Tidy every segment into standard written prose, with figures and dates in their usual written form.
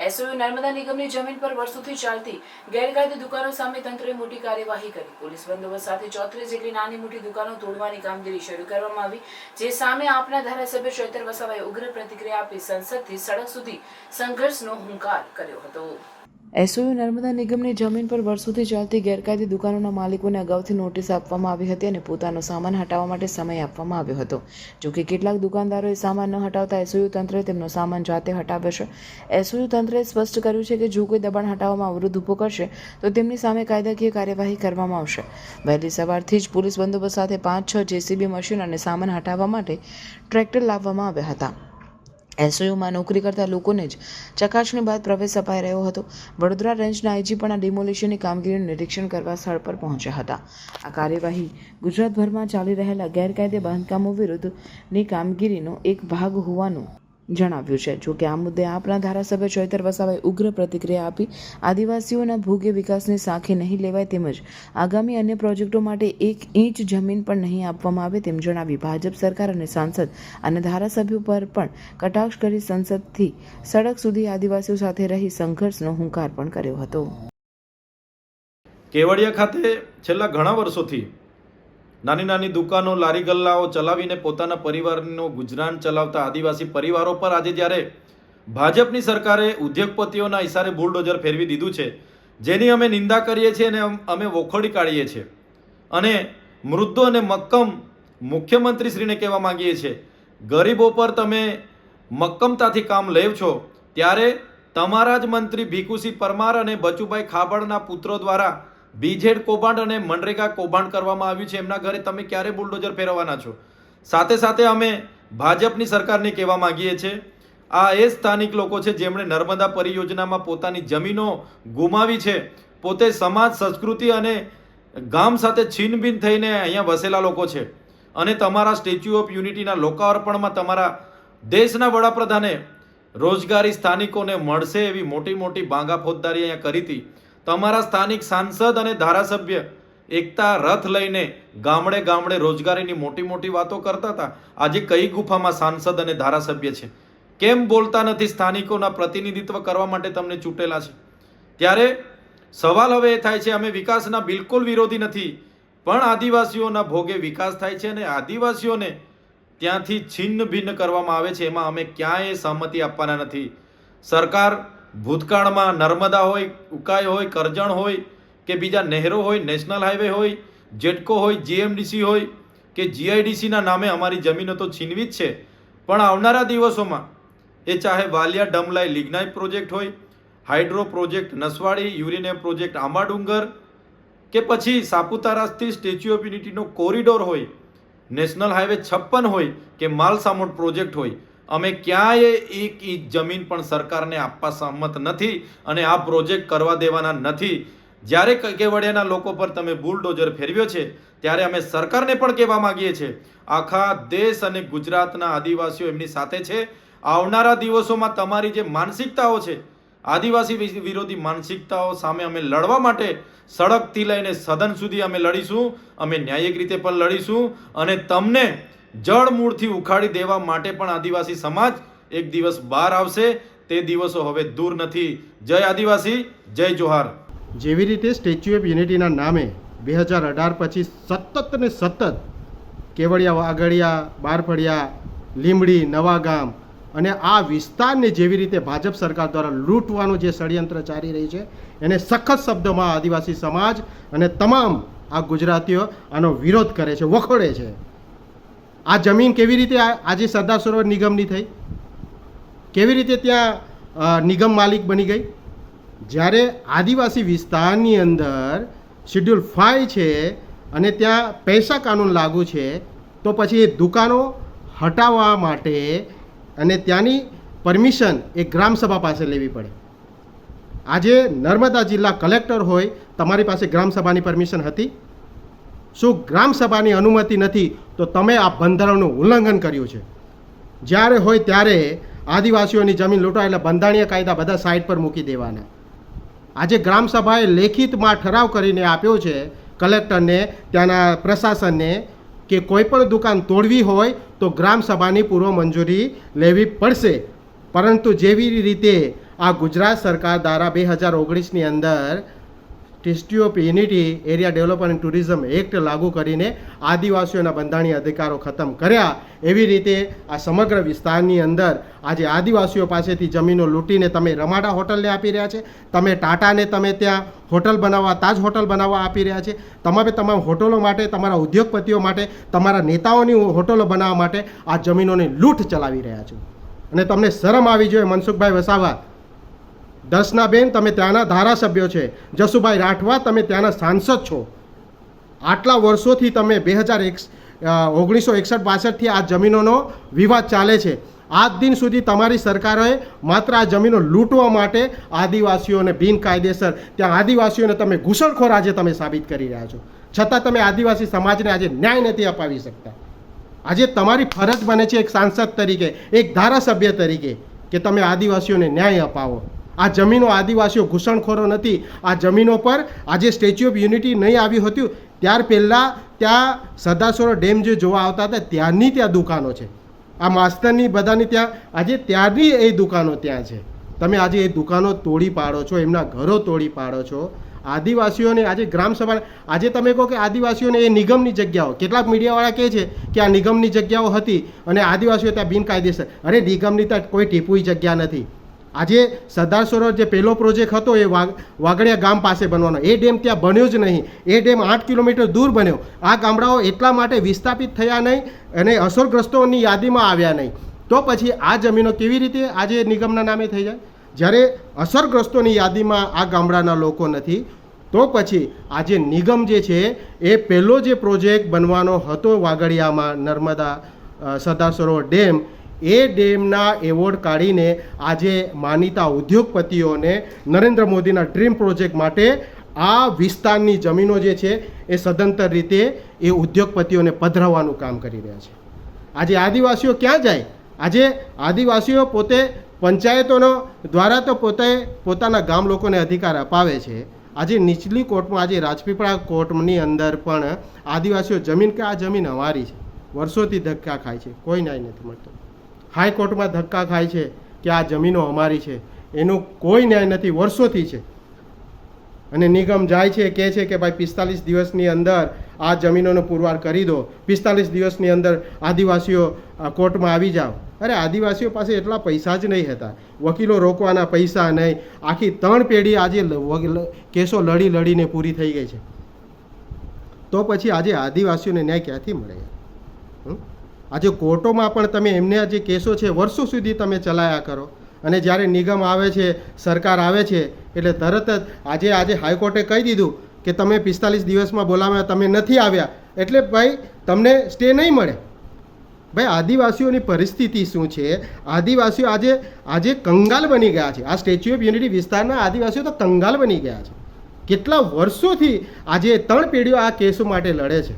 SOU Narmada નિગમની જમીન પર વર્ષોથી ચાલતી ગેરકાયદે દુકાનો સામે તંત્રએ મોટી કાર્યવાહી કરી. પોલીસ બંદોબસ્ત સાથે 34 જેટલી નાની મોટી દુકાનો તોડવાની કામગીરી શરૂ કરવામાં આવી, જે સામે આપના ધારાસભ્ય ચૈતર વસાવાએ ઉગ્ર પ્રતિક્રિયા આપી સંસદથી સડક સુધી સંઘર્ષનો હુંકાર કર્યો હતો. એસઓયુ નર્મદા નિગમની જમીન પર વર્ષોથી ચાલતી ગેરકાયદે દુકાનોના માલિકોને અગાઉથી નોટિસ આપવામાં આવી હતી અને પોતાનો સામાન હટાવવા માટે સમય આપવામાં આવ્યો હતો. જોકે કેટલાક દુકાનદારોએ સામાન ન હટાવતા એસઓયુ તંત્રએ તેમનો સામાન જાતે હટાવ્યો છે. એસઓયુ તંત્રએ સ્પષ્ટ કર્યું છે કે જો કોઈ દબાણ હટાવવામાં અવરોધ ઊભો કરશે તો તેમની સામે કાયદાકીય કાર્યવાહી કરવામાં આવશે. વહેલી સવારથી જ પોલીસ બંદોબસ્ત સાથે 5-6 જેસીબી મશીન અને સામાન હટાવવા માટે ટ્રેક્ટર લાવવામાં આવ્યા હતા. એસઓયુમાં નોકરી કરતા લોકોને જ ચકાસણી બાદ પ્રવેશ અપાઈ રહ્યો હતો. વડોદરા રેન્જના આઈજી પણ આ ડિમોલિશનની કામગીરીનું નિરીક્ષણ કરવા સ્થળ પર પહોંચ્યા હતા. આ કાર્યવાહી ગુજરાતભરમાં ચાલી રહેલા ગેરકાયદે બાંધકામો વિરુદ્ધની કામગીરીનો એક ભાગ હોવાનું જણાવ્યું છે. જોકે આ મુદ્દે આપના ધારાસભ્ય ચૈતર વસાવાએ ઉગ્ર પ્રતિક્રિયા આપી આદિવાસીઓના ભોગે વિકાસની સાંખે નહીં લેવાય તેમજ આગામી અન્ય પ્રોજેક્ટો માટે 1 ઇંચ જમીન પણ નહીં આપવામાં આવે તેમ જણાવી ભાજપ સરકાર અને સાંસદ અને ધારાસભ્યો પર પણ કટાક્ષ કરી સંસદથી સડક સુધી આદિવાસીઓ સાથે રહી સંઘર્ષનો હુંકાર પણ કર્યો હતો. કેવડિયા ખાતે છેલ્લા ઘણા વર્ષોથી નાની નાની દુકાનો લારી ગલ્લાઓ ચલાવીને પોતાના પરિવારનું ગુજરાન ચલાવતા આદિવાસી પરિવારો પર આજે જ્યારે ભાજપની સરકારે ઉદ્યોગપતિઓના ઇશારે બુલડોઝર ફેરવી દીધું છે, જેની અમે નિંદા કરીએ છીએ અને અમે વખોડી કાઢીએ છીએ અને મૃદુ અને મક્કમ મુખ્યમંત્રીશ્રીને કહેવા માંગીએ છીએ, ગરીબો પર તમે મક્કમતાથી કામ લેવ છો ત્યારે તમારા જ મંત્રી ભીખુસિંહ પરમાર અને બચુભાઈ ખાબડના પુત્રો દ્વારા બીજેડ કૌભાંડ અને મનરેગા કૌભાંડ કરવામાં આવ્યું છે. એમના ઘરે તમે ક્યારે બુલડોઝર ફેરવવાના છો? સાથે સાથે અમે ભાજપની સરકારને કહેવા માંગીએ છીએ, આ એ સ્થાનિક લોકો છે જેમણે નર્મદા પરિયોજનામાં પોતાની જમીનો ગુમાવી છે, પોતે સમાજ સંસ્કૃતિ અને ગામ સાથે છીનભીન થઈને અહીંયા વસેલા લોકો છે અને તમારા સ્ટેચ્યુ ઓફ યુનિટીના લોકાર્પણમાં તમારા દેશના વડાપ્રધાને રોજગારી સ્થાનિકોને મળશે એવી મોટી મોટી બાંગા ફોજદારી અહીંયા કરી હતી. તમારા સ્થાનિક સાંસદ અને ધારાસભ્ય એકતા રથ લઈને ગામડે ગામડે રોજગારીની મોટી મોટી વાતો કરતા હતા. આજે કઈ ગુફામાં સાંસદ અને ધારાસભ્ય છે? કેમ બોલતા નથી? સ્થાનિકોના પ્રતિનિધિત્વ કરવા માટે તમને ચૂંટેલા છે. ત્યારે સવાલ હવે એ થાય છે, અમે વિકાસના બિલકુલ વિરોધી નથી, પણ આદિવાસીઓના ભોગે વિકાસ થાય છે અને આદિવાસીઓને ત્યાંથી છિન્ન ભિન્ન કરવામાં આવે છે, એમાં અમે ક્યાંય સહમતિ આપવાના નથી. સરકાર ભૂતકાળમાં નર્મદા હોય, ઉકાઈ હોય, કરજણ હોય કે બીજા નહેરો હોય, નેશનલ હાઈવે હોય, જેટકો હોય, જીએમડીસી હોય કે જીઆઈડીસીના નામે અમારી જમીનો તો છીનવી જ છે, પણ આવનારા દિવસોમાં એ ચાહે વાલિયા ડમલાઈ લિગ્નાઇટ પ્રોજેક્ટ હોય, hydro project Naswadi, uranium project Ambadungar કે પછી સાપુતારાથી સ્ટેચ્યુ ઓફ યુનિટીનો કોરિડોર હોય, નેશનલ હાઈવે 56 હોય કે માલસામોટ પ્રોજેક્ટ હોય, અમે ક્યાંય 1 ઇંચ જમીન પણ સરકારને આપવા સહમત નથી અને આ પ્રોજેક્ટ કરવા દેવાના નથી. જ્યારે કેવડિયાના લોકો પર તમે બુલડોઝર ફેરવ્યો છે ત્યારે અમે સરકારને પણ કહેવા માંગીએ છીએ, આખા દેશ અને ગુજરાતના આદિવાસીઓ એમની સાથે છે. આવનારા દિવસોમાં તમારી જે માનસિકતાઓ છે, આદિવાસી વિરોધી માનસિકતાઓ સામે અમે લડવા માટે સડકથી લઈને સદન સુધી અમે લડીશું. અમે ન્યાયિક રીતે પણ લડીશું અને તમને જળમૂળથી ઉખાડી દેવા માટે પણ આદિવાસી સમાજ એક દિવસ બહાર આવશે. તે દિવસો હવે દૂર નથી. જય આદિવાસી, જય જોહાર. જેવી રીતે સ્ટેચ્યુ ઓફ યુનિટીના નામે 2018 પછી સતત ને સતત કેવડિયા, વાગડિયા, બારફળિયા, લીંબડી, નવાગામ અને આ વિસ્તારને જેવી રીતે ભાજપ સરકાર દ્વારા લૂંટવાનું જે ષડયંત્ર ચાલી રહી છે એને સખત શબ્દોમાં આદિવાસી સમાજ અને તમામ આ ગુજરાતીઓ આનો વિરોધ કરે છે, વખોડે છે. આ જમીન કેવી રીતે આજે સરદાર સરોવર નિગમની થઈ? કેવી રીતે ત્યાં નિગમ માલિક બની ગઈ? જ્યારે આદિવાસી વિસ્તારની અંદર શેડ્યુલ 5 છે અને ત્યાં પૈસા કાનૂન લાગુ છે, તો પછી એ દુકાનો હટાવવા માટે અને ત્યાંની પરમિશન એ ગ્રામસભા પાસે લેવી પડે. આજે નર્મદા જિલ્લા કલેક્ટર હોય, તમારી પાસે ગ્રામસભાની પરમિશન હતી? શું ગ્રામસભાની અનુમતિ નથી તો તમે આ બંધારણનું ઉલ્લંઘન કર્યું છે. જ્યારે હોય ત્યારે આદિવાસીઓની જમીન લૂંટાય એટલે બંધારણીય કાયદા બધા સાઈડ પર મૂકી દેવાના. આજે ગ્રામસભાએ લેખિતમાં ઠરાવ કરીને આપ્યો છે કલેક્ટરને, ત્યાંના પ્રશાસનને કે કોઈ પણ દુકાન તોડવી હોય તો ગ્રામસભાની પૂર્વ મંજૂરી લેવી પડશે. પરંતુ જેવી રીતે આ ગુજરાત સરકાર દ્વારા 2019ની અંદર statue of unity area development and tourism act લાગુ કરીને આદિવાસીઓના બંધારણીય અધિકારો ખતમ કર્યા. એવી રીતે આ સમગ્ર વિસ્તારની અંદર આજે આદિવાસીઓ પાસેથી જમીનો લૂંટીને તમે રમાડા હોટલને આપી રહ્યા છે, તમે ટાટાને તમે ત્યાં હોટલ બનાવવા, તાજ હોટલ બનાવવા આપી રહ્યા છે. તમારે તમામ હોટલો માટે, તમારા ઉદ્યોગપતિઓ માટે, તમારા નેતાઓની હોટલો બનાવવા માટે આ જમીનોની લૂંટ ચલાવી રહ્યા છો. અને તમને શરમ આવી જોઈએ મનસુખભાઈ વસાવા, દર્શનાબેન તમે ત્યાંના ધારાસભ્યો છે, જસુભાઈ રાઠવા તમે ત્યાંના સાંસદ છો. આટલા વર્ષોથી તમે 1961-62થી આ જમીનોનો વિવાદ ચાલે છે. આજ દિન સુધી તમારી સરકારોએ માત્ર આ જમીનો લૂંટવા માટે આદિવાસીઓને બિનકાયદેસર ત્યાં આદિવાસીઓને તમે ઘૂસણખોર આજે તમે સાબિત કરી રહ્યા છો. છતાં તમે આદિવાસી સમાજને આજે ન્યાય નથી અપાવી શકતા. આજે તમારી ફરજ બને છે એક સાંસદ તરીકે, એક ધારાસભ્ય તરીકે કે તમે આદિવાસીઓને ન્યાય અપાવો. આ જમીનો આદિવાસીઓ ઘૂસણખોરો નથી. આ જમીનો પર આજે સ્ટેચ્યુ ઓફ યુનિટી નહીં આવ્યું હતું ત્યાર પહેલાં ત્યાં સરદાર સરોવર ડેમ જે જોવા આવતા હતા ત્યારની ત્યાં દુકાનો છે. આ માસ્તરની બધાની ત્યાં આજે ત્યારની એ દુકાનો ત્યાં છે. તમે આજે એ દુકાનો તોડી પાડો છો, એમના ઘરો તોડી પાડો છો. આદિવાસીઓને આજે ગ્રામસભા, આજે તમે કહો કે આદિવાસીઓને એ નિગમની જગ્યાઓ, કેટલાક મીડિયાવાળા કહે છે કે આ નિગમની જગ્યાઓ હતી અને આદિવાસીઓ ત્યાં બિનકાયદેસર. અરે નિગમની ત્યાં કોઈ ટીપુઈ જગ્યા નથી. આજે સરદાર સરોવર જે પહેલો પ્રોજેક્ટ હતો એ વાગડિયા ગામ પાસે બનવાનો, એ ડેમ ત્યાં બન્યો જ નહીં. એ ડેમ 8 કિલોમીટર દૂર બન્યો. આ ગામડાઓ એટલા માટે વિસ્થાપિત થયા નહીં અને અસરગ્રસ્તોની યાદીમાં આવ્યા નહીં. તો પછી આ જમીનો કેવી રીતે આજે નિગમના નામે થઈ જાય? જ્યારે અસરગ્રસ્તોની યાદીમાં આ ગામડાના લોકો નથી, તો પછી આજે નિગમ જે છે એ પહેલો જે પ્રોજેક્ટ બનવાનો હતો વાગડિયામાં નર્મદા સરદાર સરોવર ડેમ, એ ડેમના એવોર્ડ કાઢીને આજે માનીતા ઉદ્યોગપતિઓને નરેન્દ્ર મોદીના ડ્રીમ પ્રોજેક્ટ માટે આ વિસ્તારની જમીનો જે છે એ સદંતર રીતે એ ઉદ્યોગપતિઓને પધરાવવાનું કામ કરી રહ્યા છે. આજે આદિવાસીઓ ક્યાં જાય? આજે આદિવાસીઓ પોતે પંચાયતોનો દ્વારા તો પોતે પોતાના ગામ લોકોને અધિકાર અપાવે છે. આજે નીચલી કોર્ટમાં, આજે રાજપીપળા કોર્ટની અંદર પણ આદિવાસીઓ જમીન કે આ જમીન અમારી છે વર્ષોથી ધક્કા ખાય છે, કોઈ ન્યાય નથી મળતો. હાઈકોર્ટમાં ધક્કા ખાય છે કે આ જમીનો અમારી છે, એનું કોઈ ન્યાય નથી, વર્ષોથી છે. અને નિગમ જાય છે, કહે છે કે ભાઈ 45 દિવસની અંદર આ જમીનોનો પુરવાર કરી દો, 45 દિવસની અંદર આદિવાસીઓ કોર્ટમાં આવી જાઓ. અરે આદિવાસીઓ પાસે એટલા પૈસા જ નહીં હતા, વકીલો રોકવાના પૈસા નહીં. આખી 3 પેઢી આજે કેસો લડી લડીને પૂરી થઈ ગઈ છે. તો પછી આજે આદિવાસીઓને ન્યાય ક્યાંથી મળે? આજે કોર્ટોમાં પણ તમે એમને જે કેસો છે વર્ષો સુધી તમે ચલાયા કરો, અને જ્યારે નિગમ આવે છે, સરકાર આવે છે એટલે તરત જ આજે હાઈકોર્ટે કહી દીધું કે તમે 45 દિવસમાં બોલાવ્યા, તમે નથી આવ્યા એટલે ભાઈ તમને સ્ટે નહીં મળે. ભાઈ આદિવાસીઓની પરિસ્થિતિ શું છે? આદિવાસીઓ આજે કંગાલ બની ગયા છે. આ સ્ટેચ્યુ ઓફ યુનિટી વિસ્તારના આદિવાસીઓ તો કંગાલ બની ગયા છે. કેટલા વર્ષોથી આજે 3 પેઢીઓ આ કેસો માટે લડે છે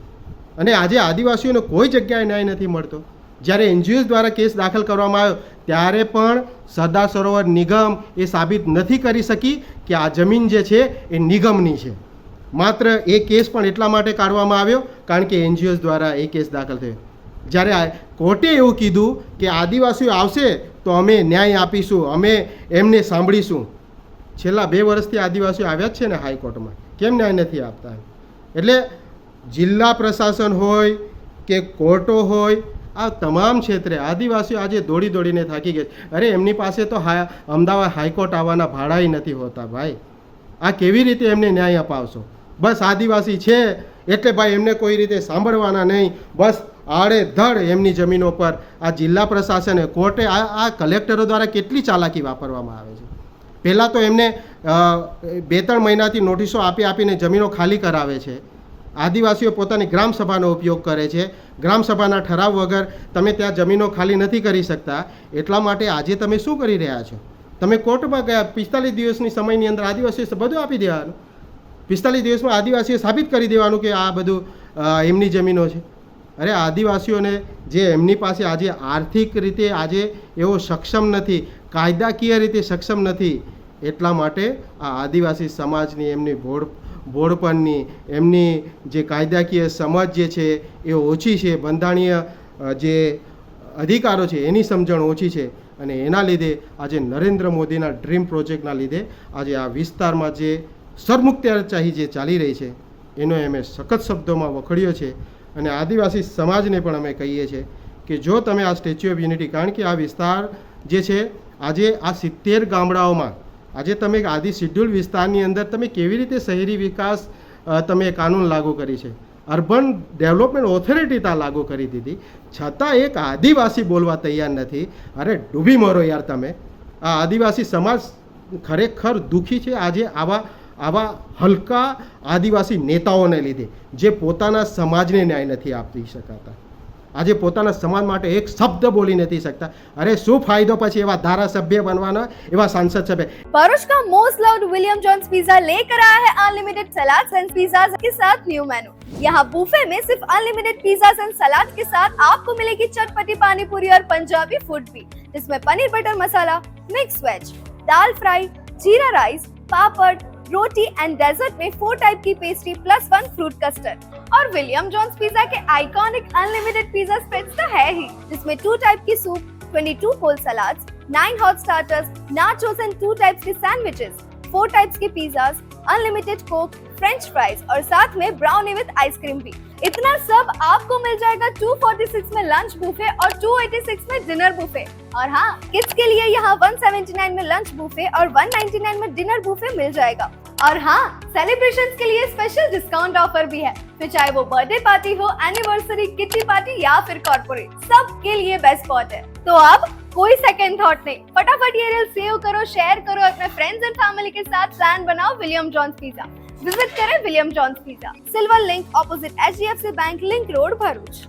અને આજે આદિવાસીઓને કોઈ જગ્યાએ ન્યાય નથી મળતો. જ્યારે એનજીઓ દ્વારા કેસ દાખલ કરવામાં આવ્યો ત્યારે પણ સરદાર સરોવર નિગમ એ સાબિત નથી કરી શકી કે આ જમીન જે છે એ નિગમની છે. માત્ર એ કેસ પણ એટલા માટે કાઢવામાં આવ્યો કારણ કે એનજીઓ દ્વારા એ કેસ દાખલ થયો. જ્યારે કોર્ટે એવું કીધું કે આદિવાસીઓ આવશે તો અમે ન્યાય આપીશું, અમે એમને સાંભળીશું. છેલ્લા 2 વર્ષથી આદિવાસીઓ આવ્યા જ છે ને હાઈકોર્ટમાં, કેમ ન્યાય નથી આપતા? એટલે જિલ્લા પ્રશાસન હોય કે કોર્ટો હોય, આ તમામ ક્ષેત્રે આદિવાસીઓ આજે દોડી દોડીને થાકી ગયા. અરે એમની પાસે તો અમદાવાદ હાઈકોર્ટ આવવાના ભાડાય નથી હોતા ભાઈ. આ કેવી રીતે એમને ન્યાય અપાવશો? બસ આદિવાસી છે એટલે ભાઈ એમને કોઈ રીતે સાંભળવાના નહીં, બસ આડેધડ એમની જમીનો પર આ જિલ્લા પ્રશાસને, કોર્ટે, આ કલેક્ટરો દ્વારા કેટલી ચાલાકી વાપરવામાં આવે છે. પહેલાં તો એમને 2-3 મહિનાથી નોટિસો આપીને જમીનો ખાલી કરાવે છે. આદિવાસીઓ પોતાની ગ્રામસભાનો ઉપયોગ કરે છે. ગ્રામસભાના ઠરાવ વગર તમે ત્યાં જમીનો ખાલી નથી કરી શકતા. એટલા માટે આજે તમે શું કરી રહ્યા છો? તમે કોર્ટમાં ગયા, 45 દિવસની સમયની અંદર આદિવાસીઓ બધું આપી દેવાનું. 45 દિવસમાં આદિવાસીઓ સાબિત કરી દેવાનું કે આ બધું એમની જમીનો છે. અરે આદિવાસીઓને જે એમની પાસે આજે આર્થિક રીતે આજે એવો સક્ષમ નથી, કાયદાકીય રીતે સક્ષમ નથી, એટલા માટે આ આદિવાસી સમાજની એમની ભોળપણની, એમની જે કાયદાકીય સમજ જે છે એ ઓછી છે, બંધારણીય જે અધિકારો છે એની સમજણ ઓછી છે. અને એના લીધે આજે નરેન્દ્ર મોદીના ડ્રીમ પ્રોજેક્ટના લીધે આજે આ વિસ્તારમાં જે સરમુખત્યારશાહી જે ચાલી રહી છે એનો અમે સખત શબ્દોમાં વખોડ્યો છે. અને આદિવાસી સમાજને પણ અમે કહીએ છીએ કે જો તમે આ સ્ટેચ્યુ ઓફ યુનિટી, કારણ કે આ વિસ્તાર જે છે આજે આ 70 ગામડાઓમાં આજે તમે આદિ શિડ્યુલ વિસ્તારની અંદર તમે કેવી રીતે શહેરી વિકાસ તમે કાનૂન લાગુ કરી છે, અર્બન ડેવલપમેન્ટ ઓથોરિટી ત્યાં લાગુ કરી દીધી, છતાં એક આદિવાસી બોલવા તૈયાર નથી. અરે ડૂબી મરો યાર તમે. આ આદિવાસી સમાજ ખરેખર દુઃખી છે આજે આવા હલકા આદિવાસી નેતાઓને લીધે જે પોતાના સમાજને ન્યાય નથી આપી શકાતા, આજે પોતાના સમાજ માટે એક શબ્દ બોલી નથી શકતા. અરે શું ફાયદો પછી એવા ધારાસભ્ય બનવાનો, एवा सांसद सभ्य। भरूच का most loved William John's pizza लेकर आया है अनलिमिटेड सलाद एंड पिज्जाज के साथ न्यू मेनू। यहाँ बुफे में सिर्फ अनलिमिटेड पिज्जा एंड सलाद के साथ आपको मिलेगी चटपटी पानी पूरी और पंजाबी फूड भी, जिसमें paneer butter masala, mix veg, dal fry, jeera rice, papad, roti and dessert में 4 टाइप की पेस्ट्री प्लस 1 फ्रूट कस्टर्ड। और विलियम जॉन्स पिज्जा के आइकॉनिक अनलिमिटेड पिज्जा स्प्रेड्स तो है ही, जिसमें 2 टाइप की soup, 22 cold salads, 9 hot starters, nachos and 2 types के सैंडविचेस, 4 टाइप्स के pizzas, unlimited coke, french fries और साथ में ब्राउनी विद आइसक्रीम भी। इतना सब आपको मिल जाएगा 246 में लंच बुफे और 286 में डिनर बुफे। और हाँ, किड्स के लिए यहाँ 179 में लंच बुफे और 199 में डिनर बुफे मिल जाएगा। और हाँ, सेलिब्रेशंस के लिए स्पेशल डिस्काउंट ऑफर भी है, फिर चाहे वो बर्थडे पार्टी हो, एनिवर्सरी, किटी पार्टी या फिर कॉर्पोरेट, सबके लिए बेस्ट स्पॉट है। तो अब कोई सेकंड थॉट नहीं, फटाफट ये रील सेव करो, शेयर करो, अपने फ्रेंड्स एंड फैमिली के साथ प्लान बनाओ विलियम जॉन्स पिज्जा। विजिट करें William John's pizza, silver link opposite HDFC bank link road Bharuch.